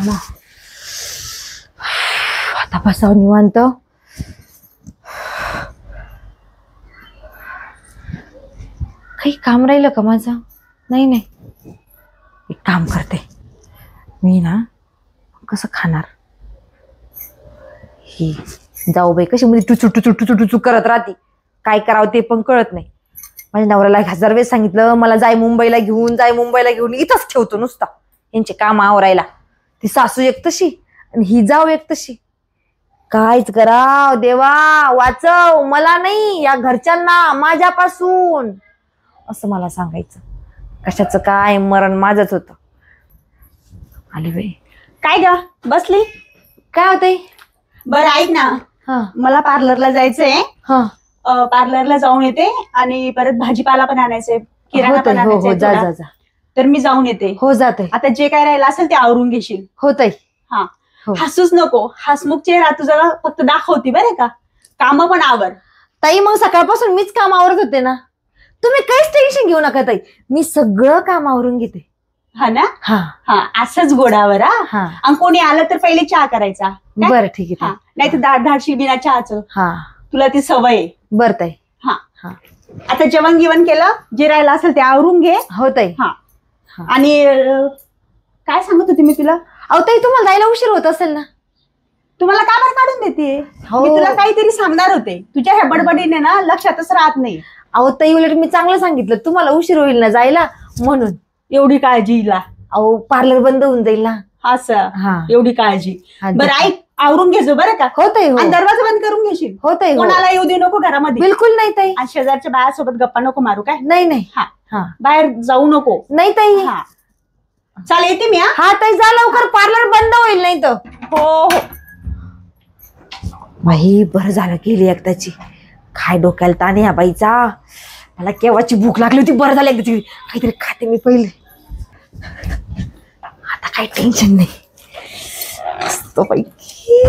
थांबा आता बसाव निवांत. काही काम राहिलं का माझं? नाही नाही, एक काम करते मी ना. कसं खाणार? ही जाऊबाई कशी मध्ये टुचू टुचू टुचू टुचू करत राहते. काय करावं ते पण कळत नाही. माझ्या नवऱ्याला 1000 वेळेस सांगितलं मला जाय मुंबईला घेऊन, जाय मुंबईला घेऊन. इथंच ठेवतो नुसता यांचे काम आवरायला. ती सासू एक तशी आणि ही जाऊ एक तशी. कायच कराव देवा, वाचव मला नाही या घरच्यांना माझ्यापासून, असं मला सांगायचं. कशाचं काय मरण माझंच होतं. आली बाई. काय ग बसली? काय होतंय? बरं ऐक ना, मला पार्लरला जायचंय. पार्लरला जाऊन येते आणि परत भाजीपाला पण आणायचंय, किराणा पण आणायचंय. जा जा जा. तर मी जाऊन येते. हो जाते. आता जे काय राहिलं असेल ते आवरून घेशील. होतंय. हा हसूच नको, हसमुख चेहरा तुझा फक्त दाखवती बरं का. काम पण आवर. ताई मग सकाळपासून मीच काम आवरत होते ना. तुम्ही काहीच टेन्शन घेऊ नका ताई, मी सगळं काम आवरून घेते. हा ना. हा हा असंच गोडावर. हा आणि कोणी आलं तर पहिले चहा करायचा. बरं ठीक आहे. नाही तर धाडशील बिना चहाचं. हा तुला ती सवय आहे. बरं ताई. हा हा आता जेवण गिवण केलं, जे राहिलं असेल ते आवरून घे. हो ताई. हा आणि काय सांगत होती मी तुला? अहो ताई तुम्हाला जायला उशीर होत असेल ना. तुम्हाला का बरं काढून देते? हो. मी तुला काहीतरी सांगणार होते, तुझ्या ह्या बडबडीने ना लक्षातच राहत नाही. अहो ताई उलट मी चांगलं सांगितलं, तुम्हाला उशीर होईल ना जायला म्हणून. एवढी काळजी हिला. अहो पार्लर बंद होऊन जाईल ना. असं हा एवढी काळजी. बरं ऐक, आवरून घ्यायचो बरं का. हो ताई. हो आणि दरवाजा बंद करून घेशील. हो ताई. कोणाला येऊ देऊ नको घरामध्ये. बिलकुल नाही ताई. आणि शेजारच्या बायासोबत गप्पा नको मारू काय. नाही नाही. हा हा बाहेर जाऊ नको. नाही ताई. हा चाल येते मी. हा ताई जा लवकर, पार्लर बंद होईल नाही तर. हो हो. बाई बरं झालं गेली एकदाची. काय डोक्याला ताण या बाईचा. मला केव्हाची भूक लागली होती. बरं झालं एकदाची काहीतरी खाते मी पहिले. आता काही टेन्शन नाही. मस्त पैकी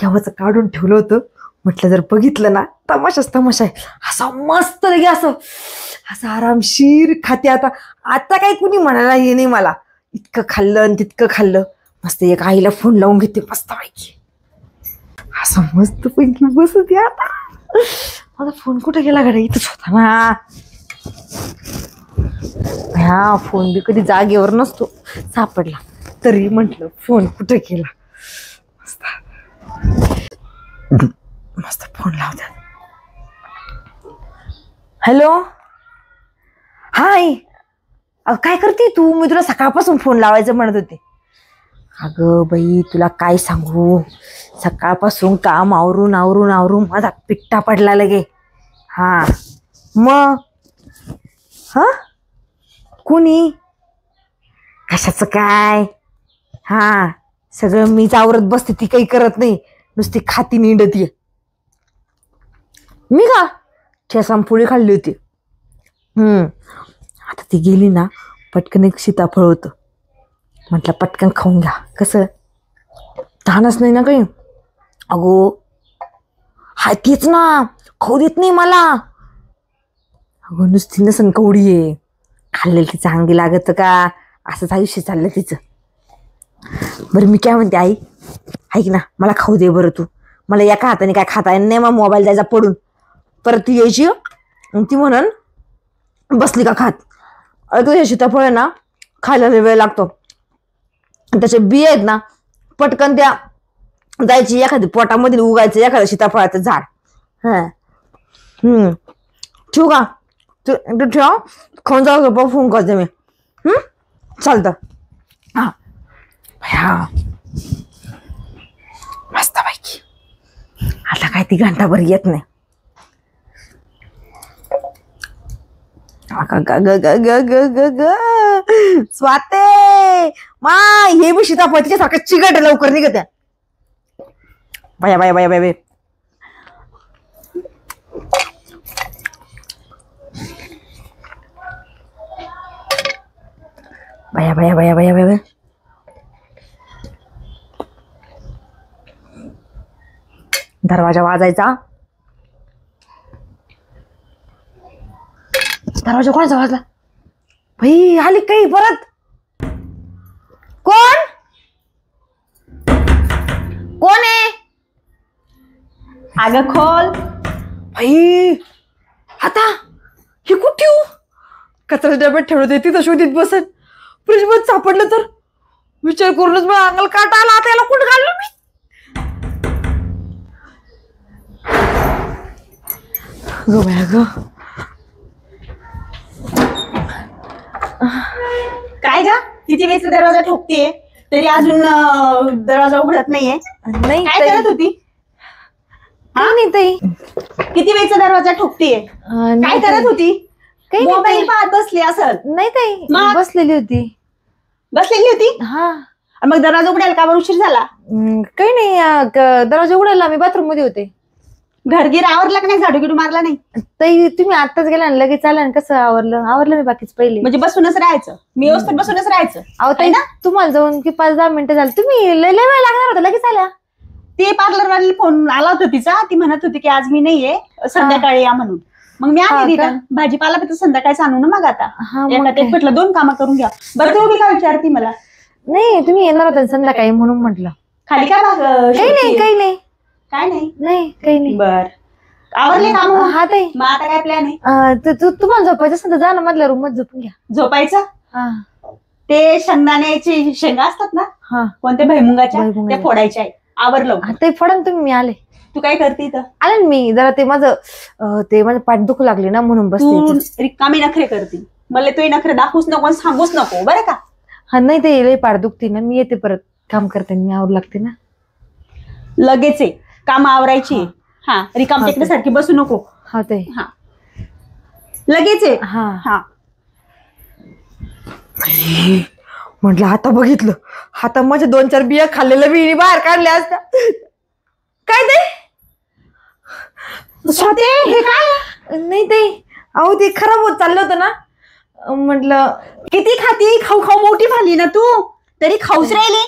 केव्हाच काढून ठेवलं होतं. म्हटलं जर बघितलं ना तमाशाच तमाशा आहे. असा मस्त लगे असं आरामशीर खाते. आता काही कुणी म्हणायला हे नाही मला. इतकं खाल्लं आणि तितकं खाल्लं. मस्त एक आईला फोन लावून घेते मस्त पैकी. असं मस्त पैकी बसते. आता माझा फोन कुठे गेला गाड्या? इथंच होता ना. हा फोन बी कधी जागेवर नसतो. सापडला तरी म्हंटल फोन कुठे गेला. मस्त फोन लावतात. हॅलो. हाय काय करते तू? मी तुला सकाळपासून फोन लावायचं म्हणत होते. अगं बाई तुला काय सांगू, सकाळपासून काम आवरून आवरून आवरून माझा पिट्टा पडला लगे. हा मग हा कुणी कशाचं काय. हा सगळं मीच आवरत बसते, ती काही करत नाही, नुसती खाती निंडती. मी का ठेसाम पोळी खाल्ली होती. आता ती गेली ना, पटकन एक सीताफळ होतं. म्हटलं पटकन खाऊन घ्या. कसं तहानच नाही ना काही. अगो हाय तीच ना, खाऊ देत नाही मला. अगो नुसती नसन कवडी आहे. खाल्लेलं तिचं अंगी लागत का? असंच आयुष्य चाललं तिचं. बरं मी काय म्हणते आई, ऐक ना मला खाऊ दे बरं तू. मला एका हाताने काय खाता येत नाही. मग मोबाईल द्यायचा पडून. परत ती यायची ती म्हणून बसली का खात. तुझ्या सीताफळ आहे ना खायला वेळ लागतो. त्याचे बिये आहेत ना पटकन त्या जायची एखादी पोटामध्ये उगायचं एखादं सीताफळाचं झाड. ठेवू का? तू ठेव, खाऊन जाऊ फोन करते मी. चालतं. हा मस्त पैकी. आता काय ती घंटाभर येत नाही. स्वाते माय हे बी सीताफळ तिच्यासारखं चिकट लवकर निघत. बाया बाया बाया बाय. बाया बाया बाया बाया बाया. दरवाजा वाजायचा. दरवाजा कोणाचा वाजला? भाई आली काही परत. कोण कोण आहे? अगं खोल. बाई आता हे कुठे ठेवू? कचऱ्याच्या डब्यात ठेवलं ते तिथं शोधित बसेल. फ्रीज मध्ये सापडलं तर विचार करूनच मला अंगाला काटा आला. आता याला कुठं घालू मी? गो बाया ग. काय ग किती वेळेस दरवाजा ठोकतेय तरी अजून दरवाजा उघडत नाहीये. नाही काय करत होती? नाही ताई. किती वेळचा दरवाजा ठोकतेय? काय करत होती? मोबाईल पाहत बसली असल. नाही ताई बसलेली होती. बसलेली होती? हा. मग दरवाजा उघडायला का बरं उशीर झाला? काही नाही दरवाजा उघडायला मी बाथरूम मध्ये होते. घरगीर आवरला का नाही? झाडू गिडू मारला नाही? ताई तुम्ही आत्ताच गेला ना लगेच आला ना. कसं आवरलं मी बाकीच पहिले. म्हणजे बसूनच राहायचं? मी व्यवस्थित बसूनच राहायचं? अहो ताई ना तुम्हाला जाऊन की 5-10 मिनिटं झाली. तुम्ही लय वेळ लागणार होता लगेच आल्या. ते पार्लर वाली फोन आला होता तिचा. ती म्हणत होती की आज मी नाहीये संध्याकाळी या म्हणून. मग मी आली रिटर्न. भाजीपाला पण संध्याकाळी आणू ना मग आता. एका एक म्हटलं 2 कामं करून घ्या. बरं तुम्ही काय विचारती मला? नाही तुम्ही येणार होता संध्याकाळी म्हणून म्हटलं. खाली काय काही नाही काही नाही काय नाही नाही काही नाही. बर आवरले काम? हा ताई. मग आता काय प्लॅन आहे? तुम्हाला झोपायचं असेल तर जा ना मधल्या रूम मध्ये झोपून घ्या. झोपायचं? ते शेंगदाण्याची शेंगा असतात ना कोणत्या भुईमुगाच्या त्या फोडायच्या आहे. आवरलं ते फोडा तुम्ही. मी आले. तू काय करते इथं? आले ना मी जरा ते माझं पाठ दुखू लागले ना म्हणून बसते. रिकामी नखरे करते. मला तू नखरे दाखवूच नको सांगूच नको बरं का? हा नाही ते लय पाठ दुखते ना. मी येते परत काम करते. मी आवर लागते ना लगेच आहे काम आवरायची. हा रिकाम टेकण्यासारखी बसू नको. हा ते हा लगेच आहे. हा हा म्हटलं आता बघितलं. आता माझ्या 2-4 बिया खाल्लेल्या बिणी बाहेर काढल्या असत्या. काय ते हे काय? नाही ते अहो ते खराब होत चाललं होतं ना. म्हटलं किती खाती? खाऊ खाऊ मोठी झाली ना तू. तरी खाऊच राहिली.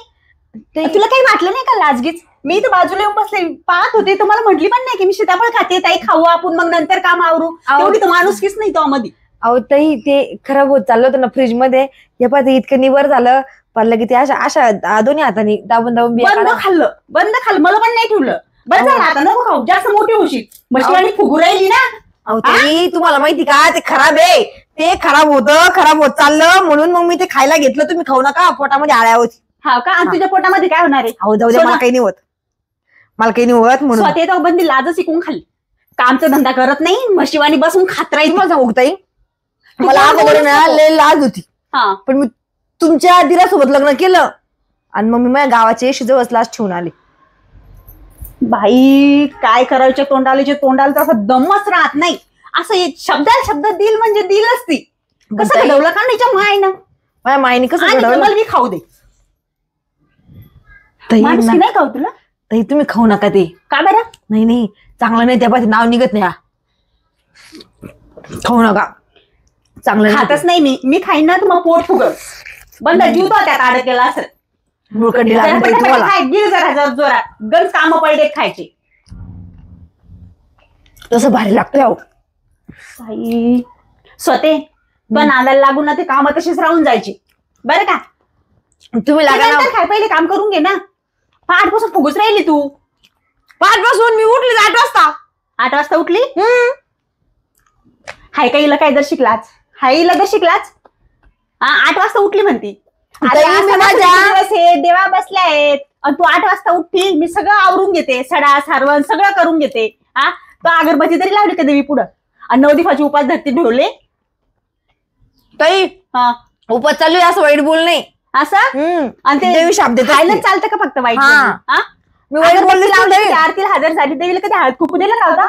तुला काही वाटलं नाही का लाजगीच? मी इथं बाजूला येऊन बसले पाहत होते. तुम्हाला म्हटली पण नाही की मी सीताफळ खाते ताई खाऊ आपण मग नंतर काम आवरू. तेवढी तर माणूसकीच नाही तो मध्ये. अहो ताई ते खराब होत चाललं होतं ना फ्रीज मध्ये. हे पाहते इतकं निवर झालं पडलं की ते अशा दोन्ही हाताने दाबून बिया बंद खाल्लं मला पण नाही ठेवलं. बरं झालं आता नको खाऊ. जास्त मोठी होशील. मशीन फुगू राहिली ना. अहो ताई तुम्हाला माहिती का ते खराब आहे. ते खराब होत चाललं म्हणून मग मी ते खायला घेतलं. तुम्ही खाऊ नका पोटामध्ये आळ्या होती. हा का? आणि तुझ्या पोटामध्ये काय होणार आहे? अहो जाऊ दे मला काही नाही होत. मला काही नाही होत म्हणून स्वतः बंदी लाज शिकून खाल्ली. कामचा धंदा करत नाही मशिवानी बसून खात राहील. तुम्हाला सांगू ताई मला अगोदर लय लाज होती. पण मी तुमच्या दिरासोबत लग्न केलं आणि मग मी माझ्या गावाच्या जवळच लाज ठेवून आले. बाई काय करायच्या तोंडाला तसं दमच राहत नाही. असं एक शब्द दिल म्हणजे दिल असती. कसं घडवलं का नाही मायनं? माझ्या मायने कसं घडवलं? मला खाऊ दे. नाही खाऊ तुला? ताई तुम्ही खाऊ नका ते. का बरं? नाही चांगलं नाही. त्या नाव निघत नाही. खाऊ नका चांगलं खातच नाही मी खाईन ना तर मग पोट फुगल. बंद जीव तो त्यात अडकलेला असं जोरात गंज काम पडले खायचे. तसं भारी लागतंय. अहो स्वतः पण नादाला लागून ना ते काम तशीच राहून जायची बरं का? तुम्ही लागा खाय पहिले काम करून घे ना. 8 पासून फुगूच राहिली तू. 5 पासून मी उठली 8 वाजता. 8 वाजता उठली? हाय का हिला काय दर शिकलाच? हायला दर शिकलाच? 8 वाजता उठली म्हणती. देवा बसल्या आहेत आणि तू 8 वाजता उठती. मी सगळं आवरून घेते. सडा सारवण सगळं करून घेते. तो अगरबत्ती तरी लावली का देवी पुढं? आणि 9 दिवसाची उपास धरती ढोले. ताई उपास चालू आहे असं वाईट बोल नाही. असं आणि ते देवी शाप देते. खायला चालतं का फक्त वाईट? मी वाईट बोलले. आरतीला हजर झाली देवीला कधी हळद कुकू दिला का होता?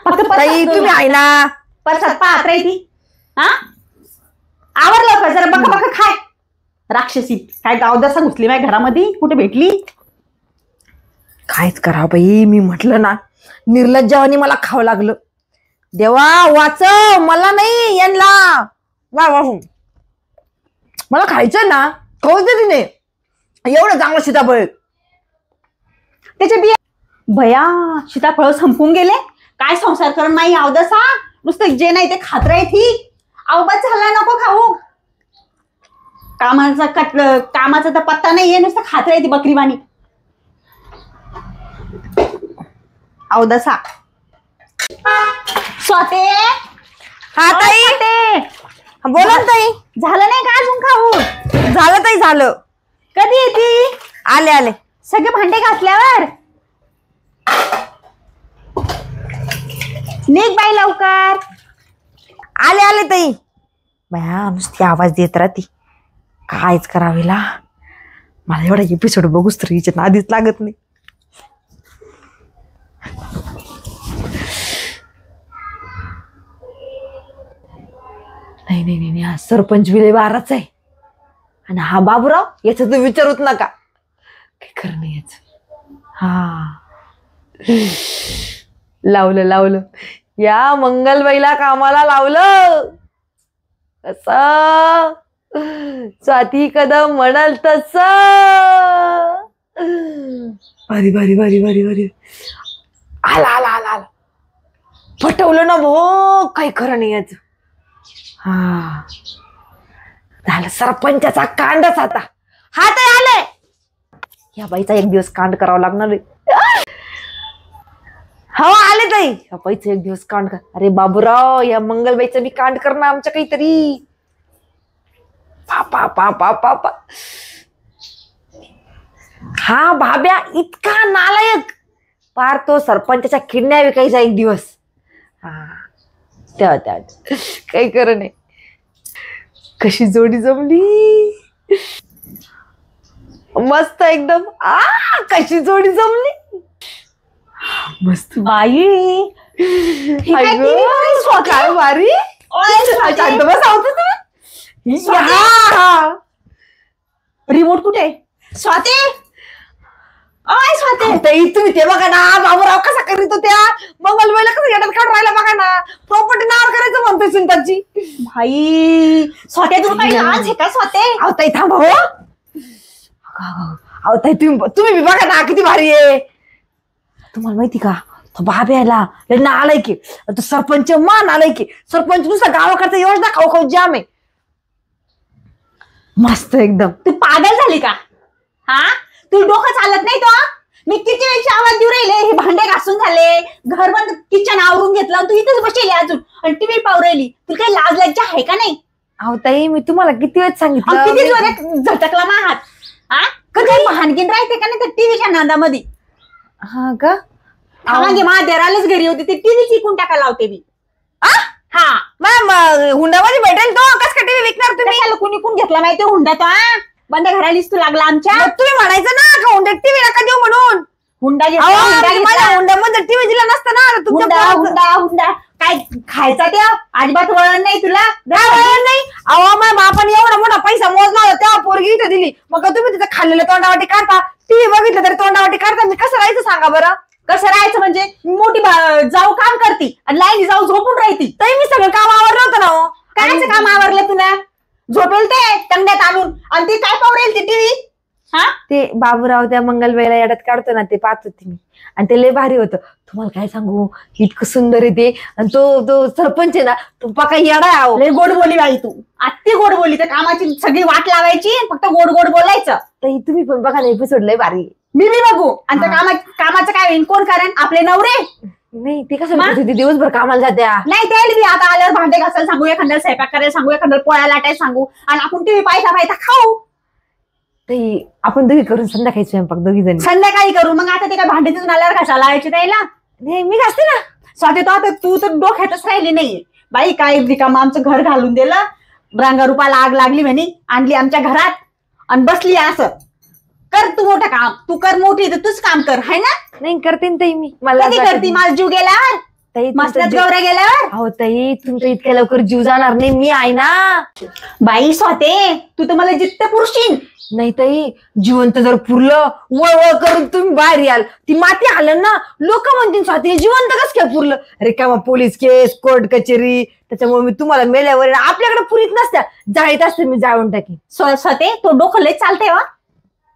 फक्त ताई तुम्ही आहे ना परसात पाहत राहिली. आवरलं का? जरा बका खाय. राक्षसी काय गावदासा घुसली माझ्या घरामध्ये. कुठे भेटली? कायच करा बाई. मी म्हटलं ना निर्लज्जावानी मला खावं लागलं. देवा वाचव मला नाही यांना. मला खायचं ना खाऊच दे तिने. एवढं चांगलं सीताफळ त्याच्या बिया. भया सीताफळ संपून गेले. काय संसार करून नाही अवदसा. नुसतं जे नाही ते खात राही. अवबत झाला नको खाऊ. कामाचा तर पत्ता नाहीये, नुसतं खात राहते बकरीवाणी. अवदसा स्वते. हा ताई, बोला ना ताई. झालं नाही का अजून खाऊ? झालं ताई, झालं. कधी येते? आले आले. सगळे भांडे घासल्यावर निघ बाई लवकर. आले आले ताई. बया नुसती आवाज देत राहती, कायच करावेला. मला एवढा एपिसोड बघूच तर हिच्या नादीच लागत नाही. नाही नाही नाही, हा सरपंच विले बाराच आहे आणि हा बाबूराव, याच तर विचारूच नका, काय खरं नाही याच. हा लावलं लावलं, या मंगलबाईला कामाला लावलं. असं स्वाती कदम म्हणाल तस. भारी भारी भारी भारी भारी. आला आला आला आला, पटवलं ना भो, काही खरं नाही याच. हा झालं सरपंचाचा कांडच आता. हा ते आले. या बाईचा एक दिवस कांड करावा लागणार आहे. हो आले ताई. या बाईचा एक दिवस कांड कर. अरे बाबूराव, या मंगलबाईचं मी कांड करणं आमच्या काहीतरी. पापा पापा पापा. हा भाब्या इतका नालायक, पार तो सरपंचाच्या किडण्या विकायचा एक दिवस. हा त्या काही खरं नाही. कशी जोडी जमली, मस्त एकदम. कशी जोडी जमली, मस्त बाई. काय भारी. शांत बस. रिमोट कुठे? स्वाती, ओय स्वाती. तुम्ही ते बघा ना, बाबूराव कसा करीत होत्या मंगलबाईला, कसं येण्यात काढून राहिला बघा ना. प्रॉपर्टी नावावर करायचं म्हणतोय सुनताची. भाई स्वाती, तुला काही लाज आहे का स्वाती? अहो ताई थांबा हो. अहो ताई तुम्ही बी बघा ना, किती भारी आहे. तुम्हाला माहिती का, तो बाब्याला लग्न आलाय की, तो सरपंच मान आलाय की. सरपंच नुसता गावाकडचा योजना खाऊ खाऊ जाम आहे. मस्त एकदम. तू पागल झाली का? हा, तू डोकं चालत नाही तो? मी किती वेळची आवाज देऊ राहिले, हे भांडे घासून झाले, घर बंद, किचन आवरून घेतलं, तू इथेच बसलेली अजून आणि टीव्ही पाहू राहिली. तुला काही लाज लज्जा आहे का नाही? अहो ताई, मी तुम्हाला किती वेळ सांगितलं. किती जोरात झटकला माहात. हा, कधी भानगीन राहते का नाही त्या टीव्हीच्या नादामध्ये? हा का? मागे महादेरालाच घरी होती, ते टीव्ही विकून टाकायला लावते मी. हा मॅम, हुंडामध्ये भेटेल तो. कस का टीव्ही विकणार तुम्ही? त्याला कुणी कोण घेतला माहिती हुंडा तो? बंद घरालीच तू लागला आमच्या. तुम्ही म्हणायचं ना का हुंड्यात टीव्ही नका देऊ म्हणून. हुंडा घेतला, हुंड्यामध्ये टीव्ही दिला नसता ना. हुंडा हुंडा हुंडा काय खायचा त्या? अजिबात वळण नाही तुला. वळण नाही. अहो मॅम, आपण एवढा मोठा पैसा मोजला होता तेव्हा पोरगी इथे दिली, मग तुम्ही तिथं खाल्लेलं तोंडावाटी काढता, टीव्ही बघितलं तरी तोंडावाटी काढता. मी कसं राहायचं सांगा बरं? कसं राहायचं म्हणजे? मोठी जाऊ काम करती आणि लाईनी जाऊ झोपून राहती. तरी मी सगळं काम आवरलं होतं ना. हो, कायचं काम आवरलं तुला? झोपेल ते तंगड्यात आणून, आणि ते काय पाहू राहील ती टीव्ही? हा, ते बाबूराव त्या मंगलबाईला येड्यात काढतो ना, ते पाहत होते मी, आणि ते लय भारी होतं. तुम्हाला काय सांगू, इतकं सुंदर आहे ते. आणि तो सरपंच आहे ना, तो पका येडा आहे. लय गोड बोली बाई तू, अति गोड बोली. त्या कामाची सगळी वाट लावायची, फक्त गोड गोड बोलायचं. तर तुम्ही पण बघा ना, एपिसोड लय भारी. मी बघू. आणि त्या कामाचं काय होईल? कोण कारण? आपले नवरे. नाही, ते कसं दिवसभर कामाला जात्या. नाही, त्याला बी आता आल्यावर भांडे घासायला सांगू, एखाद्याला स्वयंपाक करायला सांगू, एखाद्याला पोळ्या लाटायला सांगू, आणि आपण टीव्ही पाहता खाऊ. आपण दोघी करून संध्याकाळी स्वयंपाक दोघी जण संध्याकाळी करू. मग आता ते काय भांडे तिथून आल्यावर घासायला लावायची त्याला? नाही, मी घासते ना. स्वाती, तो आता तू तर डोक्यातच राहिली नाहीये बाई. काय रिकाम आमचं घर घालून दिलं, रांगारूपाला आग लागली म्हणे, आणली आमच्या घरात आणि बसली असं. कर तू मोठं काम, तू कर मोठी, तर तूच काम कर, हाय ना? नाही, करते ना ताई मी. मला कधी करते? माझा जीव गेल्यावर, मसनात गौऱ्या गेल्यावर. हो ताई, तुमचा इतक्या लवकर जीव जाणार नाही, मी आहे ना. बाई स्वाते, तू तर मला जित्त पुरशील. नाही ताई, जिवंत जर पुरलं, वळ करून तुम्ही बाहेर याल, ती माती आलं ना, लोक म्हणतील स्वाती जिवंत कस काय पुरलं. अरे का मग पोलीस केस, कोर्ट कचेरी, त्याच्यामुळे मी तुम्हाला मेल्यावर आपल्याकडे पुरीत नसत्या, जाळीत असते मी जाळून टाकी. स्वाते, तो डोकं लय चालतंय वा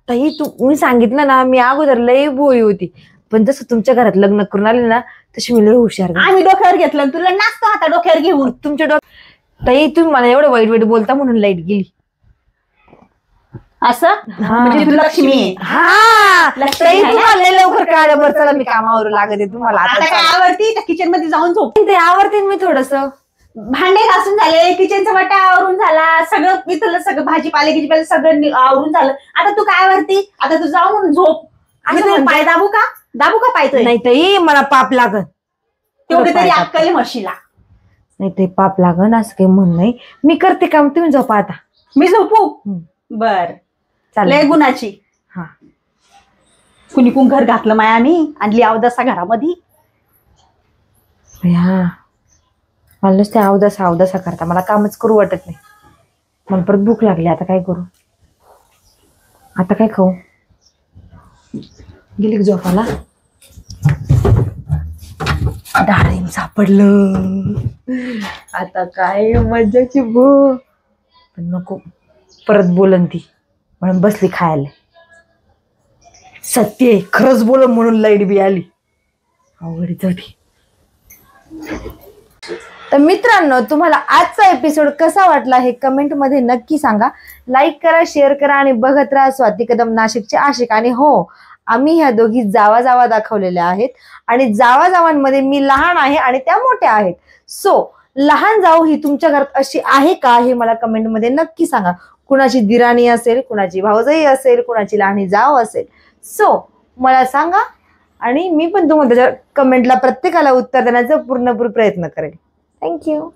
ताई. मी सांगितलं ना, मी अगोदर लय भोळी होती, पण जसं तुमच्या घरात लग्न करून आले ना, तशी मी लय हुशार. आम्ही डोक्यावर घेतलं, तुला नाचतो आता डोक्यावर घेऊन. तुमच्या ताई, तुम्ही मला एवढं वाईट वाईट बोलता म्हणून लाईट गेली. असं म्हणजे तू लक्ष्मी आहे. हा लक्ष्मी ताई, आहे ना? तुम्हाला लय लवकर कळलं. बरं चला मी कामावर लागते तुम्हाला आता काय आता आवडती किचन मध्ये जाऊन झोप. ते आवडते मी थोडस. भांडे घासून झाले, किचनचा वाटा आवरून झाला, सगळं इथलं सगळं भाजीपाले गिजीपाले सगळं आवरून झालं. आता तू काय आवडती? आता तू जाऊन झोप. असं मी तुला म्हणते. पाय दाबू का पाय तुझे? नाही ताई, मला पाप लागन. तेवढे तरी पाय अक्कल आहे म्हशीला. नाही ते पाप लागन असं काही म्हण नाही. मी करते काम, तुम्ही झोपा आता. मी झोपू? हम्म. बर. लय चालेल. गुणाची. हा कुणी घर घातलं माया, मी आणली अवदसा घरामध्ये. हा मला नुसते अवदसा करता, मला कामच करू वाटत नाही. मला परत भूक लागली, आता काय करू? आता काय खाऊ? गेली की झोपाला? डाळिंब सापडलं. आता काय मजाची भूक. पण नको, परत बोलन ती म्हणून बसली खायला. सत्य आहे, खरंच बोल म्हणून लाईट बी आली. अवघडीच होती. तर मित्रांनो, तुम्हाला आजचा एपिसोड कसा वाटला हे कमेंट मध्ये नक्की सांगा. लाईक करा, शेअर करा आणि बघत राहा स्वाती कदम नाशिकचे आशिक. आणि हो, आम्ही ह्या दोघी जावा दाखवलेल्या आहेत आणि जावांमध्ये मी लहान आहे आणि त्या मोठ्या आहेत. सो लहान जाऊ ही तुमच्या घरात अशी आहे का हे मला कमेंट मध्ये नक्की सांगा. कुणाची दिराणी असेल, कुणाची भाऊजाई असेल, कुणाची लहानी जाव असेल. सो मला सांगा आणि मी पण तुम्हाला त्याच्या कमेंटला प्रत्येकाला उत्तर देण्याचा पूर्णपूर प्रयत्न करेल. थँक्यू.